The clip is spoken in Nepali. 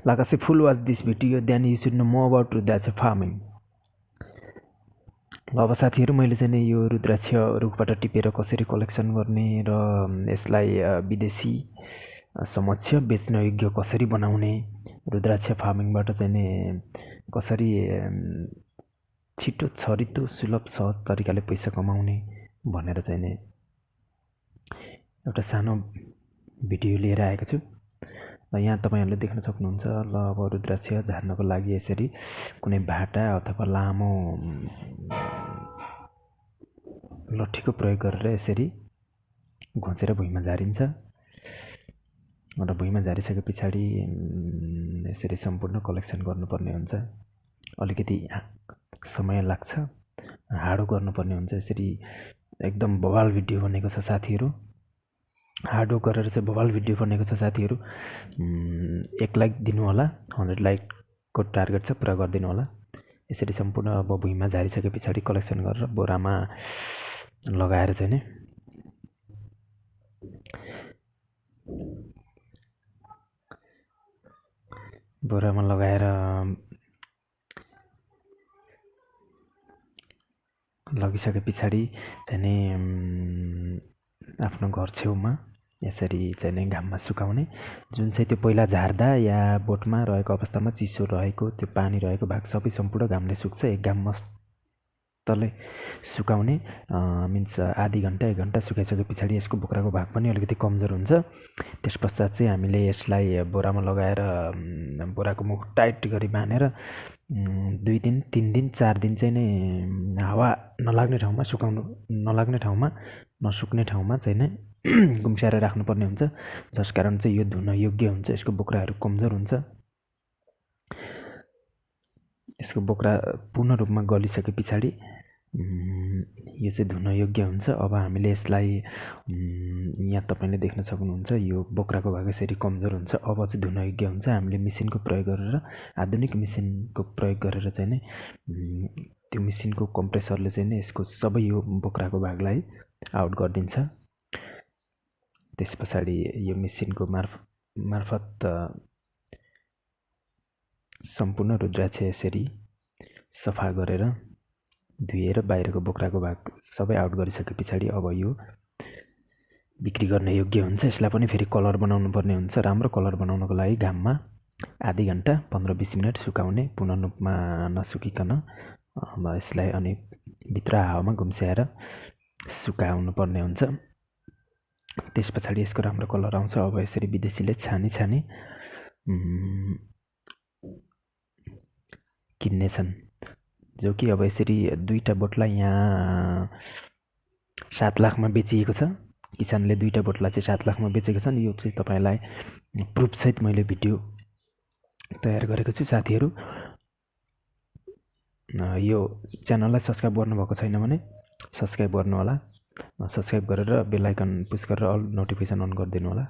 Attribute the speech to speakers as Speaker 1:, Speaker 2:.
Speaker 1: Like I say, full watch this video, then you should know more about Rudraksha farming. अब साथीहरू मैले चाहिँ यो रुद्राक्ष रुखबाट टिपेर कसरी कलेक्सन गर्ने र यसलाई विदेशी समक्ष बेच्न योग्य कसरी बनाउने, रुद्राक्ष फार्मिङबाट चाहिँ नि कसरी छिटो छरितो सुलभ सहज तरिकाले पैसा कमाउने भनेर चाहिँ नि एउटा सानो भिडियो लिएर आएको छु। यहाँ तपाईहरुले देख्न सक्नुहुन्छ। ल अब रुद्राक्ष झार्नको लागि यसरी कुनै भाटा अथवा लामो लठ्ठीको प्रयोग गरेर यसरी घोचेर भुइँमा झारिन्छ र भुइँमा झारिसके पछाडि यसरी सम्पूर्ण कलेक्सन गर्नुपर्ने हुन्छ। अलिकति समय लाग्छ, हाडो गर्नुपर्ने हुन्छ। यसरी एकदम बवाल भिडियो बनेको छ साथीहरू, हार्ड वर्क गरेर चाहिँ बवाल भिडियो बनेको छ साथीहरू। 1 लाइक दिनु होला, 100 लाइकको टार्गेट छ, पुरा गरिदिनु होला। यसरी सम्पूर्ण अब भुइँमा झारिसके पछाडि कलेक्सन गरेर बोरामा लगाएर चाहिँ नि बोरामा लगाएर लगिसके पछाडि चाहिँ नि आफ्नो घर छेउमा यसरी चाहिँ नि घाममा सुकाउने। जुन चाहिँ त्यो पहिला झार्दा या बोटमा रहेको अवस्थामा चिसो रहेको त्यो पानी रहेको भाग सबै सम्पूर्ण घामले सुक्छ। एक घाम मस्तले सुकाउने, मिन्स आधी घण्टा 1 घण्टा सुकाइसके पछाडि यसको बोक्राको भाग पनि अलिकति कमजोर हुन्छ। त्यसपश्चात चाहिँ हामीले यसलाई बोरामा लगाएर बोराको मुख टाइट गरी बाँधेर 2 दिन 3 दिन 4 दिन चाहिँ नि हावा नलाग्ने ठाउँमा, सुकाउनु नलाग्ने ठाउँमा, नसुक्ने ठाउँमा चाहिँ नि गुम्स्याएर राख्नुपर्ने हुन्छ। जसकारण चाहिँ यो धुन योग्य हुन्छ। यसको बोक्राहरू कमजोर हुन्छ। यसको बोक्रा पूर्ण रूपमा गलिसके पछाडि यो चाहिँ धुन योग्य हुन्छ। अब हामीले यसलाई यहाँ तपाईले देख्न सक्नुहुन्छ, यो बोक्राको भाग यसरी कमजोर हुन्छ। अब चाहिँ धुन योग्य हुन्छ। हामीले मेसिनको प्रयोग गरेर, आधुनिक मेसिनको प्रयोग गरेर चाहिँ नि त्यो मेसिनको कम्प्रेसरले चाहिँ नि यसको सबै यो बोक्राको भागलाई आउट गरिदिन्छ। त्यसपछाडि यो मेसिनको मार्फत सम्पूर्ण रुद्राक्ष यसरी सफा गरेर धुएर बाहिरको बोक्राको भाग सबै आउट गरिसके पछाडि अब यो बिक्री गर्न योग्य हुन्छ। यसलाई पनि फेरि कलर बनाउनु पर्ने हुन्छ। राम्रो कलर बनाउनको लागि घाममा आधी घण्टा 15-20 मिनट सुकाउने, पूर्ण रूपमा नसुकिकन। अब यसलाई अनि भित्र हावामा गुम्स्याएर सुकाउनु पर्ने हुन्छ। त्यसपछाडि यसको राम्रो कलर आउँछ। अब यसरी विदेशीले छानी किन्नेछन्, जो कि अब यसरी 2टा बोटला यहाँ 7 लाखमा बेचिएको छ। किसानले 2टा बोटला चाहिँ 7 लाखमा बेचेको छन्। यो चाहिँ तपाईलाई प्रुफ सहित मैले भिडियो तयार गरेको छु साथीहरू। यो च्यानललाई सब्स्क्राइब गर्नुभएको छैन भने सब्स्क्राइब गर्नु होला। सब्स्क्राइब गरेर बेल आइकन पुश गरेर अल नोटिफिकेसन अन गरिदिनु होला।